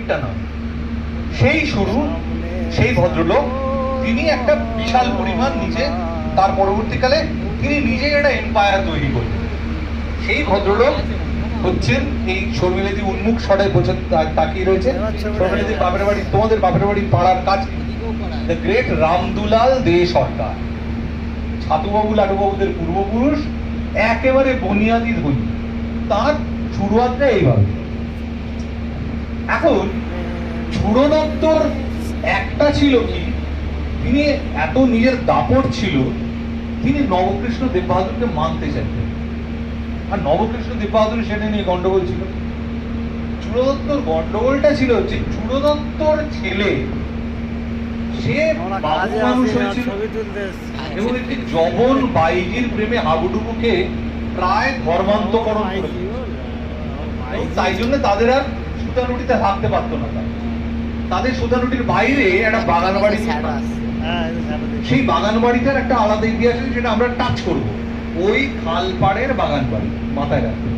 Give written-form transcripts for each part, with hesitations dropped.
অনেকটা নাম। সেই শুরু, সেই ভদ্রলোক, তিনি একটা বিশাল পরিমাণ নিজে, তার পরবর্তীকালে তিনি নিজে একটা এম্পায়ার তৈরি করলেন। সেই ভদ্রলোক হচ্ছেন এই শর্মিলাদি উন্মুখ সরে তাকিয়ে রয়েছে। শর্মিলাদি বাপের বাড়ি, তোমাদের বাপের বাড়ি পাড়ার কাছে, দ্য গ্রেট রামদুলাল দে সরকার, ছাতুবাবু লাটুবাবুদের পূর্বপুরুষ, একেবারে বুনিয়াদি ধনী। তার শুরুয়াতটা এইভাবে। এখন ঝুড়ো দত্তর একটা ছিল কি, তিনি এত নিজের দাপট ছিল, তিনি নবকৃষ্ণ দেব বাহাদুরকে মানতে চাইতেন। আর নবকৃষ্ণ দেব বাহাদুর সেটা নিয়ে গন্ডগোল ছিল। ঝুড়ো দত্তর গন্ডগোলটা ছিল যে ঝুড়ো দত্তর ছেলে, সে বাবু মানুষ হয়েছিল এবং একটি জবন বাইজির প্রেমে হাবুডুবু খেয়ে প্রায় ধর্মান্তকরণ করেছিল। তাই জন্য তাদের আর সুতানুটিতে থাকতে পারতো না। তাদের সুতানুটির বাইরে একটা বাগান বাড়ি, সেই বাগান বাড়িটার একটা আলাদা ইতিহাস আছে, সেটা আমরা টাচ করব। ওই খালপাড়ের বাগান বাড়ি মাথায় রাখবে।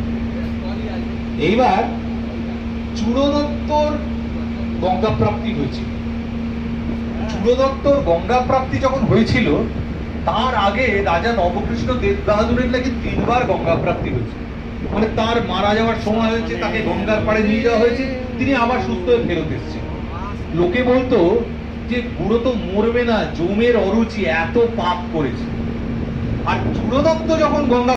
এইবার চূড়ো দত্তর গঙ্গা প্রাপ্তি হয়েছিল। চূড়ো দত্তর গঙ্গা প্রাপ্তি যখন হয়েছিল, তার আগে রাজা নবকৃষ্ণ দেব বাহাদুরের নাকি 3 বার গঙ্গা প্রাপ্তি হয়েছে। মানে তার মারা যাওয়ার সময় হয়েছে, তাকে গঙ্গার পাড়ে নিয়ে যাওয়া হয়েছে, তিনি আবার সুস্থ হয়ে ফেরত এসেছেন। লোকে বলতো যে বুড়ো তো মরবে না, জমের অরুচি, এত পাপ করেছে। আর চূড়ো দত্ত যখন গঙ্গা